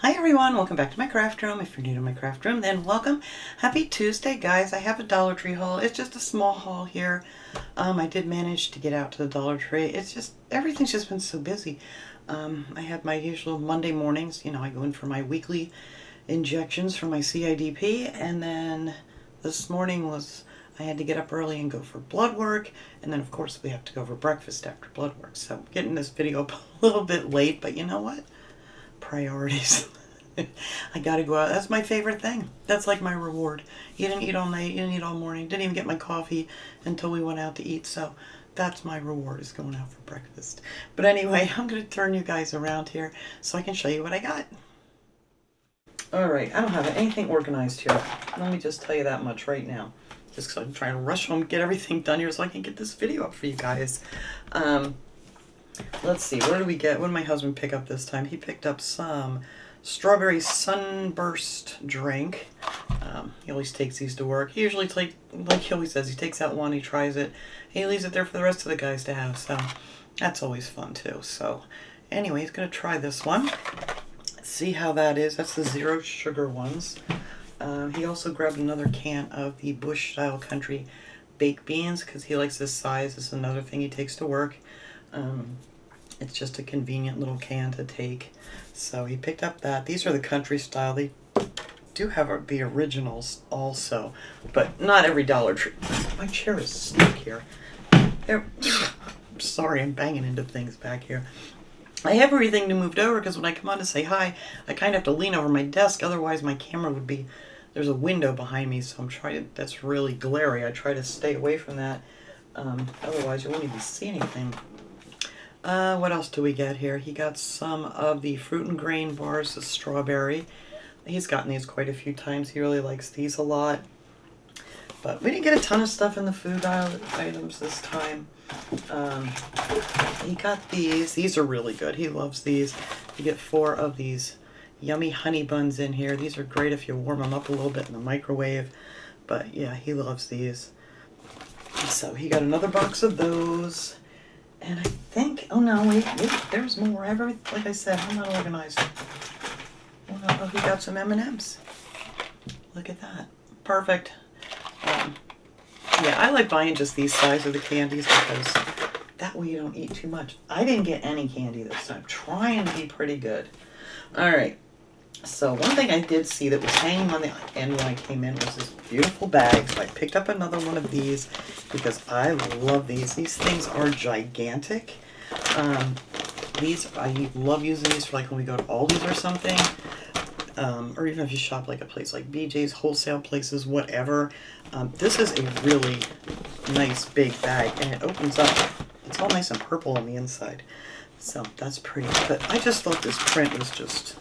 Hi everyone, welcome back to my craft room. If you're new to my craft room, then welcome. Happy Tuesday, guys. I have a Dollar Tree haul. It's just a small haul here. I did manage to get out to the Dollar Tree. It's just, everything's just been so busy. I had my usual Monday mornings. You know, I go in for my weekly injections for my CIDP, and then this morning I had to get up early and go for blood work, and then of course we have to go for breakfast after blood work. So I'm getting this video up a little bit late, but you know what? Priorities. I gotta go out. That's my favorite thing. That's like my reward. You didn't eat all night, you didn't eat all morning, didn't even get my coffee until we went out to eat. So that's my reward, is going out for breakfast. But anyway, I'm gonna turn you guys around here so I can show you what I got. Alright, I don't have anything organized here. Let me just tell you that much right now. Just because I'm trying to rush home, get everything done here so I can get this video up for you guys. Let's see, what did my husband pick up this time? He picked up some strawberry sunburst drink. He always takes these to work. He usually, like he always says, he takes out one, he tries it, he leaves it there for the rest of the guys to have, so that's always fun too. So anyway, he's going to try this one. See how that is. That's the zero sugar ones. He also grabbed another can of the Bush Style Country baked beans because he likes this size. This is another thing he takes to work. It's just a convenient little can to take. So he picked up that. These are the country style. They do have the originals also, but not every Dollar Tree. My chair is stuck here. I'm sorry, I'm banging into things back here. I have everything moved over because when I come on to say hi, I kind of have to lean over my desk. Otherwise, my camera would be, there's a window behind me, so I'm trying to, that's really glary. I try to stay away from that. Otherwise, you won't even see anything. What else do we get here? He got some of the fruit and grain bars, the strawberry. He's gotten these quite a few times. He really likes these a lot. But we didn't get a ton of stuff in the food items this time. He got these. These are really good. He loves these. You get 4 of these yummy honey buns in here. These are great if you warm them up a little bit in the microwave. But yeah, he loves these. So he got another box of those. And I think, oh no, wait, there's more. Like I said, I'm not organized. Oh, he got some M&Ms. Look at that. Perfect. Yeah, I like buying just these size of the candies because that way you don't eat too much. I didn't get any candy this time. Trying to be pretty good. Alright. So one thing I did see that was hanging on the end when I came in was this beautiful bag. So I picked up another one of these because I love these. These things are gigantic. I love using these for like when we go to Aldi's or something. Or even if you shop like a place like BJ's, wholesale places, whatever. This is a really nice big bag and it opens up. It's all nice and purple on the inside. So that's pretty. But I just thought this print was just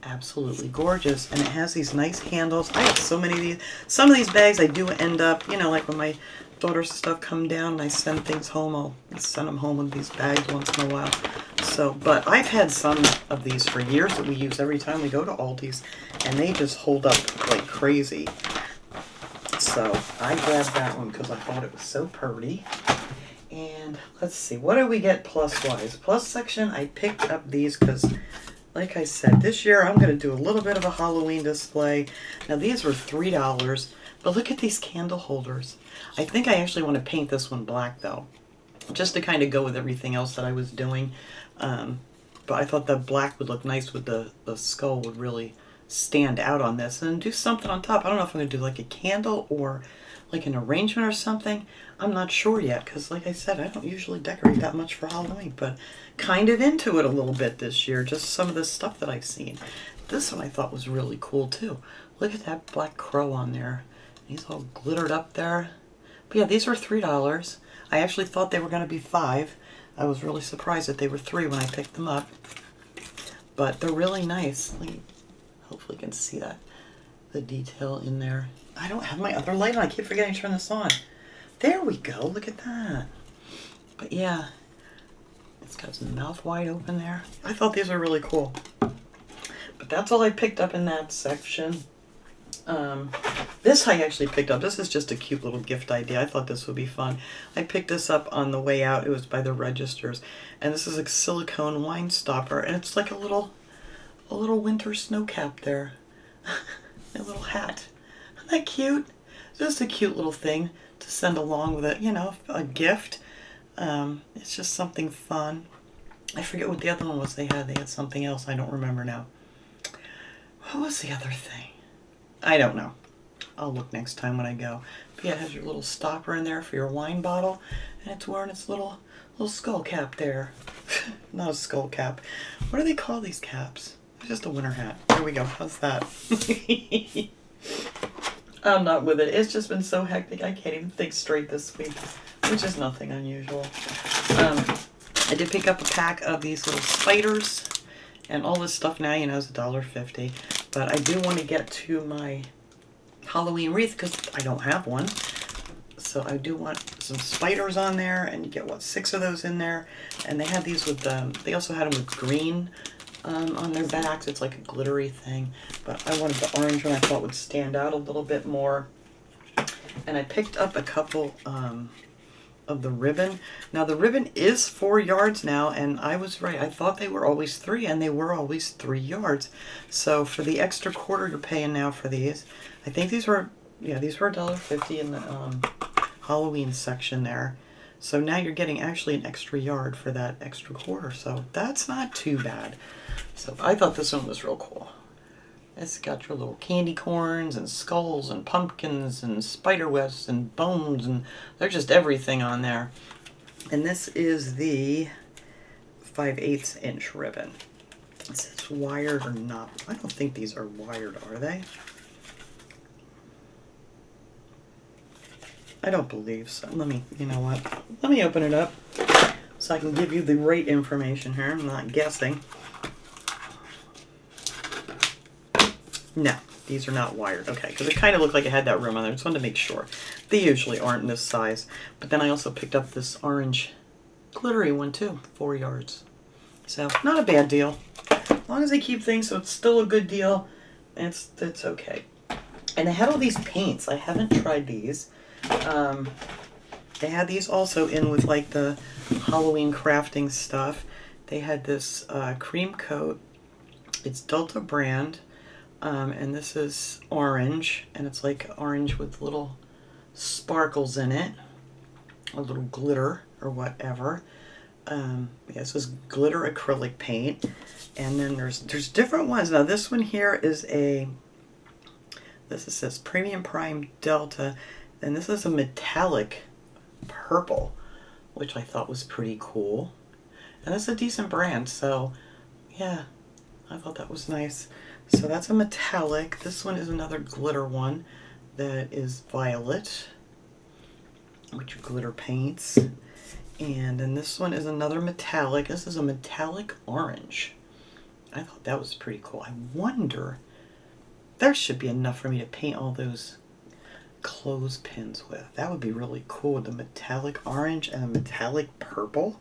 absolutely gorgeous, and it has these nice handles. I have so many of these. Some of these bags I do end up, you know, like when my daughter's stuff come down and I send things home, I'll send them home with these bags once in a while. So, but I've had some of these for years that we use every time we go to Aldi's, and they just hold up like crazy. So I grabbed that one because I thought it was so pretty. And let's see, what did we get plus-wise? Plus section, I picked up these because, like I said, this year I'm going to do a little bit of a Halloween display. Now these were $3, but look at these candle holders. I think I actually want to paint this one black though, just to kind of go with everything else that I was doing. But I thought the black would look nice with the skull would really stand out on this, and do something on top. I don't know if I'm going to do like a candle or like an arrangement or something. I'm not sure yet because, like I said, I don't usually decorate that much for Halloween, but kind of into it a little bit this year. Just some of the stuff that I've seen. This one I thought was really cool too. Look at that black crow on there. He's all glittered up there. But yeah, these were $3. I actually thought they were going to be $5. I was really surprised that they were $3 when I picked them up. But they're really nice. Hopefully you can see that. The detail in there. I don't have my other light on. I keep forgetting to turn this on. There we go. Look at that. But yeah, it's got his mouth wide open there. I thought these were really cool. But that's all I picked up in that section. This I actually picked up. This is just a cute little gift idea. I thought this would be fun. I picked this up on the way out. It was by the registers. And this is a silicone wine stopper. And it's like a little a little winter snow cap there. A little hat. Isn't that cute? Just a cute little thing to send along with it, you know, a gift. It's just something fun. I forget what the other one was they had. They had something else. I don't remember now. What was the other thing? I don't know. I'll look next time when I go. But yeah, it has your little stopper in there for your wine bottle. And it's wearing its little skull cap there. Not a skull cap. What do they call these caps? It's just a winter hat. There we go. How's that? I'm not with it. It's just been so hectic. I can't even think straight this week, which is nothing unusual. I did pick up a pack of these little spiders, and all this stuff now, you know, is $1.50. But I do want to get to my Halloween wreath because I don't have one. So I do want some spiders on there, and you get, what, 6 of those in there. And they had these with, they also had them with green on their backs. It's like a glittery thing. But I wanted the orange one I thought would stand out a little bit more. And I picked up a couple of the ribbon. Now the ribbon is 4 yards now, and I was right. I thought they were always 3, and they were always 3 yards. So for the extra quarter you're paying now for these, I think these were, yeah, these were $1.50 in the Halloween section there. So now you're getting actually an extra yard for that extra quarter. So that's not too bad. So I thought this one was real cool. It's got your little candy corns and skulls and pumpkins and spider webs and bones, and they're just everything on there. And this is the 5/8 inch ribbon. It says wired or not. I don't think these are wired, are they? I don't believe so. Let me, you know what? Let me open it up so I can give you the right information here. I'm not guessing. No, these are not wired. Okay, because it kind of looked like it had that room on there. I just wanted to make sure. They usually aren't in this size. But then I also picked up this orange glittery one too, 4 yards. So, not a bad deal. As long as they keep things so it's still a good deal, it's okay. And they had all these paints. I haven't tried these. They had these also in with like the Halloween crafting stuff. They had this cream coat. It's Delta brand. And this is orange, and it's like orange with little sparkles in it, a little glitter or whatever. Yeah, this is glitter acrylic paint, and then there's different ones. Now this one here is this says Premium Prime Delta, and this is a metallic purple, which I thought was pretty cool. And it's a decent brand, so yeah, I thought that was nice. So that's a metallic. This one is another glitter one that is violet, which are glitter paints. And then this one is another metallic. This is a metallic orange. I thought that was pretty cool. I wonder, there should be enough for me to paint all those clothespins with. That would be really cool, the metallic orange and a metallic purple.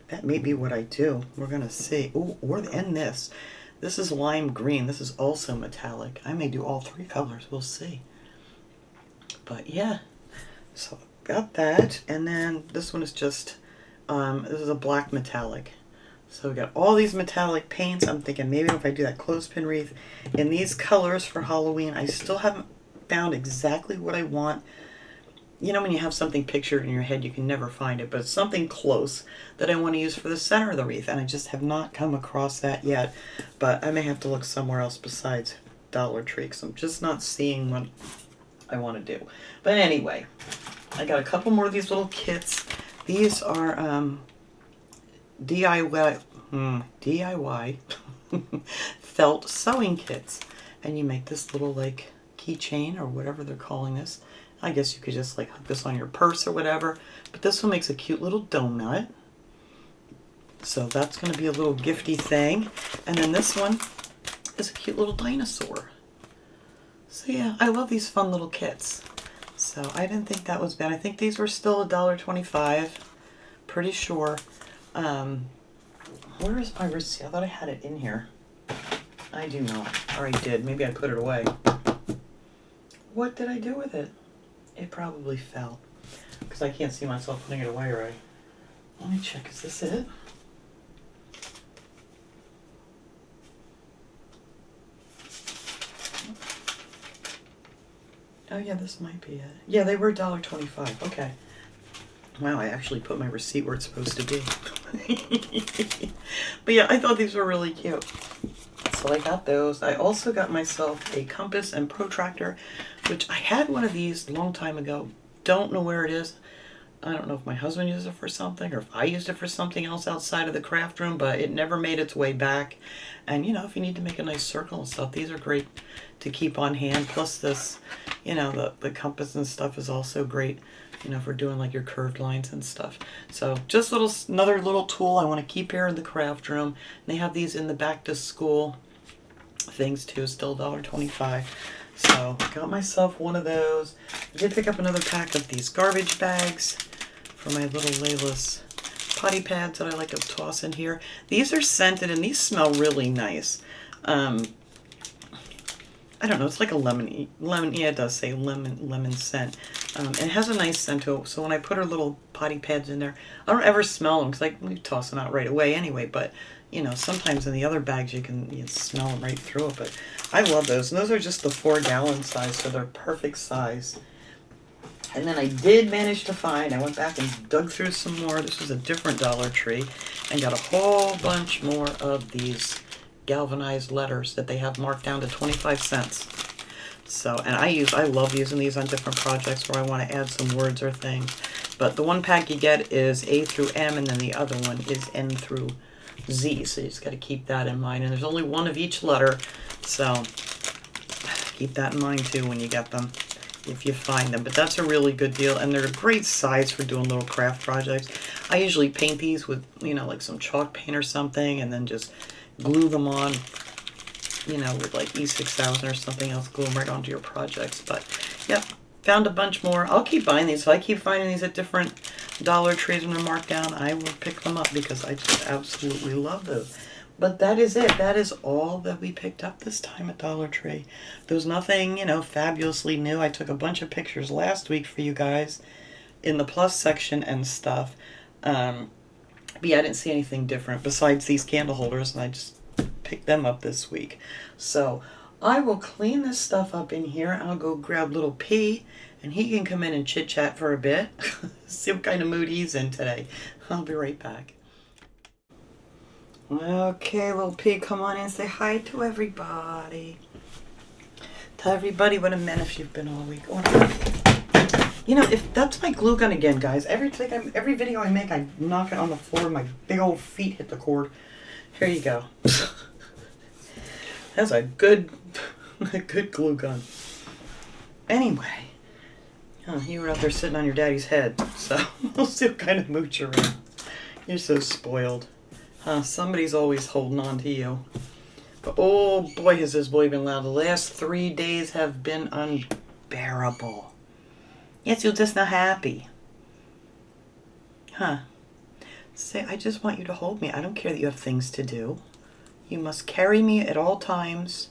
That may be what I do. We're going to see. Ooh, and this. This is lime green. This is also metallic. I may do all 3 colors. We'll see. But yeah, so got that. And then this one is just, this is a black metallic. So we got all these metallic paints. I'm thinking maybe if I do that clothespin wreath in these colors for Halloween. I still haven't found exactly what I want. You know when you have something pictured in your head, you can never find it, but it's something close that I want to use for the center of the wreath, and I just have not come across that yet. But I may have to look somewhere else besides Dollar Tree, because I'm just not seeing what I want to do. But anyway, I got a couple more of these little kits. These are DIY felt sewing kits, and you make this little like keychain or whatever they're calling this. I guess you could just like hook this on your purse or whatever. But this one makes a cute little donut. So that's going to be a little gifty thing. And then this one is a cute little dinosaur. So yeah, I love these fun little kits. So I didn't think that was bad. I think these were still $1.25. Pretty sure. Where is my receipt? I thought I had it in here. I do not. Or I did. Maybe I put it away. What did I do with it? It probably fell, because I can't see myself putting it away right. Let me check, is this it? Oh yeah, this might be it. Yeah, they were $1.25. Okay. Wow, I actually put my receipt where it's supposed to be. But yeah, I thought these were really cute. So I got those. I also got myself a compass and protractor, which I had one of these a long time ago. Don't know where it is. I don't know if my husband used it for something or if I used it for something else outside of the craft room, but it never made its way back. And, you know, if you need to make a nice circle and stuff, these are great to keep on hand. Plus this, you know, the compass and stuff is also great, you know, for doing like your curved lines and stuff. So just another little tool I want to keep here in the craft room. And they have these in the back to school things too, still $1.25. So got myself one of those. I did pick up another pack of these garbage bags for my little Layla's potty pads that I like to toss in here. These are scented and these smell really nice. I don't know, it's like a lemon, yeah, it does say lemon scent. It has a nice scent to it, so when I put her little potty pads in there, I don't ever smell them because we toss them out right away anyway, but you know, sometimes in the other bags you can smell them right through it, but I love those. And those are just the 4-gallon size, so they're perfect size. And then I did manage to find, I went back and dug through some more. This was a different Dollar Tree, and got a whole bunch more of these galvanized letters that they have marked down to 25 cents. So, and I love using these on different projects where I want to add some words or things. But the one pack you get is A through M, and then the other one is N through Z. So you just got to keep that in mind. And there's only one of each letter, so keep that in mind too when you get them, if you find them. But that's a really good deal, and they're a great size for doing little craft projects. I usually paint these with, you know, like some chalk paint or something, and then just glue them on, you know, with like E6000 or something else, glue them right onto your projects. But yep, found a bunch more. I'll keep buying these. If I keep finding these at different Dollar Trees when they're marked down, I will pick them up because I just absolutely love those. But that is it. That is all that we picked up this time at Dollar Tree. There was nothing, you know, fabulously new. I took a bunch of pictures last week for you guys in the plus section and stuff. But yeah, I didn't see anything different besides these candle holders, and I just picked them up this week. So I will clean this stuff up in here. I'll go grab little P, and he can come in and chit chat for a bit. See what kind of mood he's in today. I'll be right back. Okay, little P, come on in and say hi to everybody. Tell everybody what a menace you've been all week. You know, if that's my glue gun again, guys. Every video I make, I knock it on the floor. My big old feet hit the cord. Here you go. That's a good glue gun. Anyway, you were out there sitting on your daddy's head, so we'll see what kind of mood you're in. You're so spoiled. Somebody's always holding on to you. But oh boy, has this boy been loud. The last 3 days have been unbearable. Yes, you're just not happy. Say, I just want you to hold me. I don't care that you have things to do. You must carry me at all times.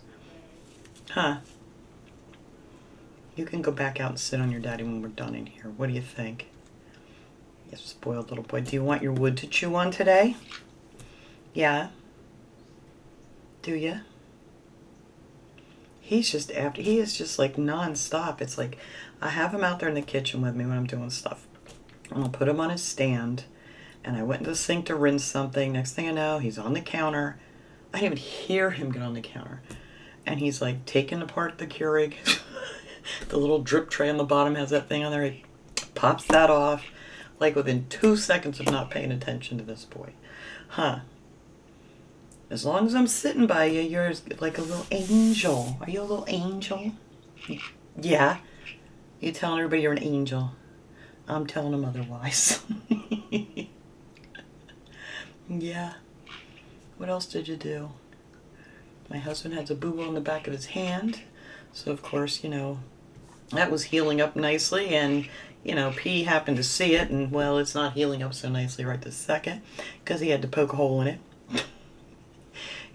You can go back out and sit on your daddy when we're done in here. What do you think? Yes, spoiled little boy. Do you want your wood to chew on today? Yeah. Do you? He is just like non-stop. It's like I have him out there in the kitchen with me when I'm doing stuff. I'm going to put him on his stand, and I went into the sink to rinse something. Next thing I know, he's on the counter. I didn't even hear him get on the counter. And he's like taking apart the Keurig. The little drip tray on the bottom has that thing on there. He pops that off like within 2 seconds of not paying attention to this boy. As long as I'm sitting by you, you're like a little angel. Are you a little angel? Yeah. You telling everybody you're an angel. I'm telling them otherwise. Yeah. What else did you do? My husband has a boo-boo on the back of his hand. So, of course, you know, that was healing up nicely. And, you know, P happened to see it. And, well, it's not healing up so nicely right this second because he had to poke a hole in it.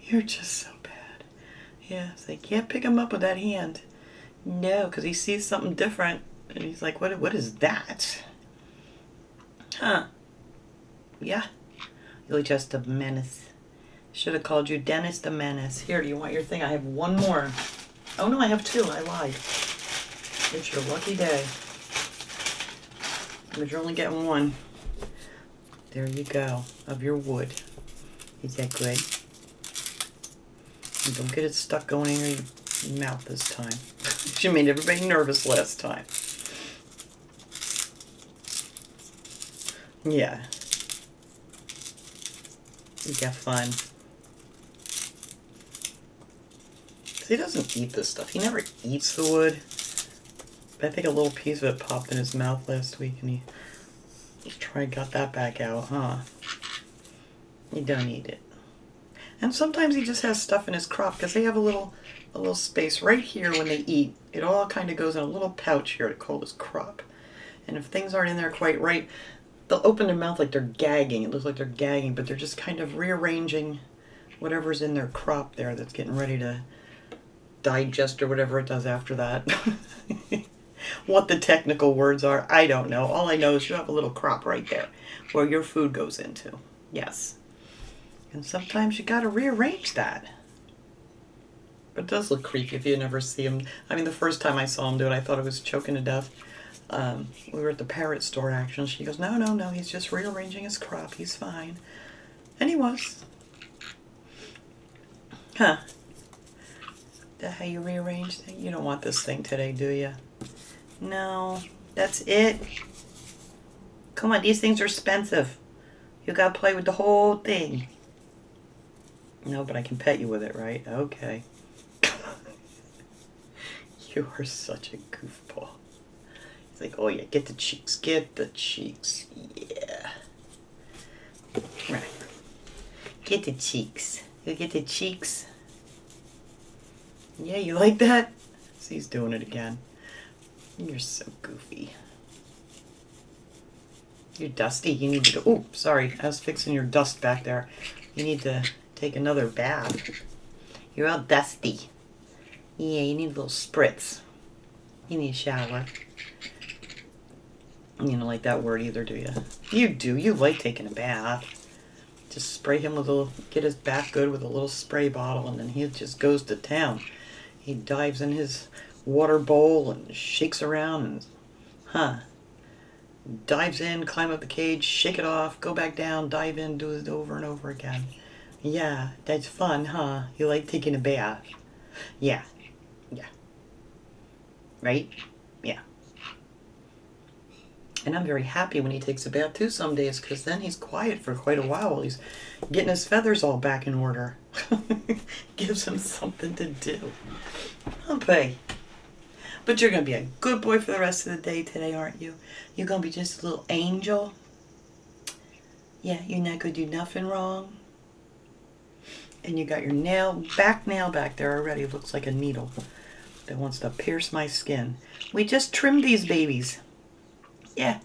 You're just so bad. Yeah, it's like, yeah, pick him up with that hand. No, because he sees something different. And he's like, what is that? Yeah. You're just a menace. Should have called you Dennis the Menace. Here, do you want your thing? I have one more. Oh, no, I have two. I lied. It's your lucky day. But you're only getting one. There you go, of your wood. Is that good? And don't get it stuck going in your mouth this time. She made everybody nervous last time. Yeah. You got fun. He doesn't eat this stuff. He never eats the wood. But I think a little piece of it popped in his mouth last week and he got that back out, huh? You don't eat it. And sometimes he just has stuff in his crop because they have a little space right here when they eat. It all kind of goes in a little pouch here to call his crop. And if things aren't in there quite right, they'll open their mouth like they're gagging. It looks like they're gagging, but they're just kind of rearranging whatever's in their crop there that's getting ready to digest or whatever it does after that. What the technical words are, I don't know. All I know is you have a little crop right there where your food goes into. Yes. And sometimes you gotta rearrange that. But it does look creepy if you never see him. I mean, the first time I saw him do it, I thought it was choking to death. We were at the Parrot store, actually. She goes, no, he's just rearranging his crop. He's fine. And he was. Huh. That how you rearrange things? You don't want this thing today, do you? No, that's it. Come on, these things are expensive. You gotta play with the whole thing. No, but I can pet you with it, right? Okay. You are such a goofball. He's like, oh yeah, get the cheeks. Get the cheeks. Yeah. Right. Get the cheeks. You get the cheeks. Yeah, you like that? See, he's doing it again. You're so goofy. You're dusty. You need to go. Oh, sorry. I was fixing your dust back there. You need to take another bath. You're all dusty. Yeah, you need a little spritz. You need a shower. You don't like that word either, do you? You do. You like taking a bath. Just spray him with get his bath good with a little spray bottle, and then he just goes to town. He dives in his water bowl and shakes around and, dives in, climb up the cage, shake it off, go back down, dive in, do it over and over again. Yeah, that's fun, huh? You like taking a bath? Yeah. Yeah. Right? Yeah. And I'm very happy when he takes a bath too some days, because then he's quiet for quite a while. He's getting his feathers all back in order. Gives him something to do. Okay. But you're going to be a good boy for the rest of the day today, aren't you? You're going to be just a little angel. Yeah, you're not going to do nothing wrong. And you got your back nail back there already. It looks like a needle that wants to pierce my skin. We just trimmed these babies. Yeah.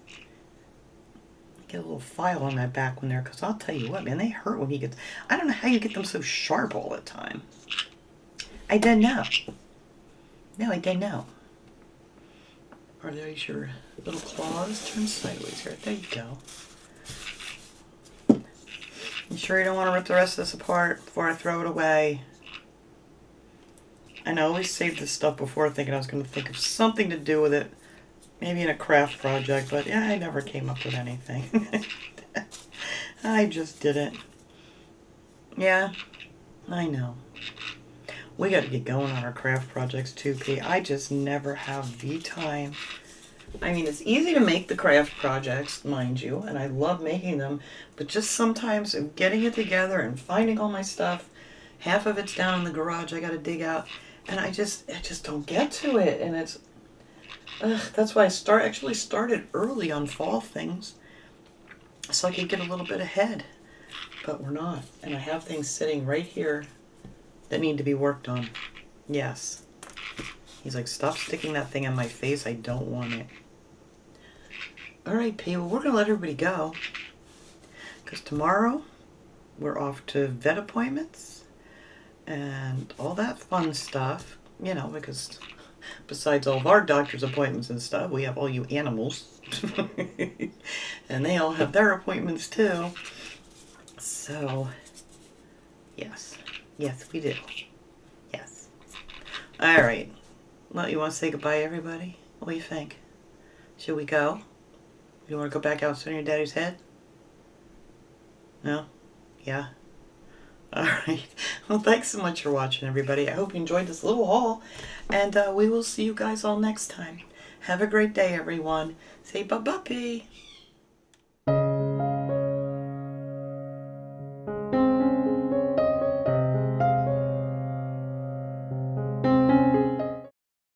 Get a little file on that back one there, because I'll tell you what, man, they hurt when he gets... I don't know how you get them so sharp all the time. I don't know. No, I don't know. Are those your little claws? Turn sideways here. There you go. You sure you don't want to rip the rest of this apart before I throw it away? And I always save this stuff before thinking I was going to think of something to do with it. Maybe in a craft project, but yeah, I never came up with anything. I just didn't. Yeah, I know. We got to get going on our craft projects too, P. I just never have the time. I mean, it's easy to make the craft projects, mind you, and I love making them, but just sometimes getting it together and finding all my stuff, half of it's down in the garage I got to dig out, and I just don't get to it, and it's, that's why I actually started early on fall things, so I could get a little bit ahead, but we're not, and I have things sitting right here that need to be worked on. Yes. He's like, stop sticking that thing in my face. I don't want it. All right, P. Well, we're going to let everybody go. Because tomorrow we're off to vet appointments and all that fun stuff. You know, because besides all of our doctor's appointments and stuff, we have all you animals. And they all have their appointments too. So, yes. Yes, we do. Yes. All right. Well, you want to say goodbye, everybody? What do you think? Should we go? You want to go back out and sit on your daddy's head? No? Yeah? Alright. Well, thanks so much for watching, everybody. I hope you enjoyed this little haul. And we will see you guys all next time. Have a great day, everyone. Say bye-bye.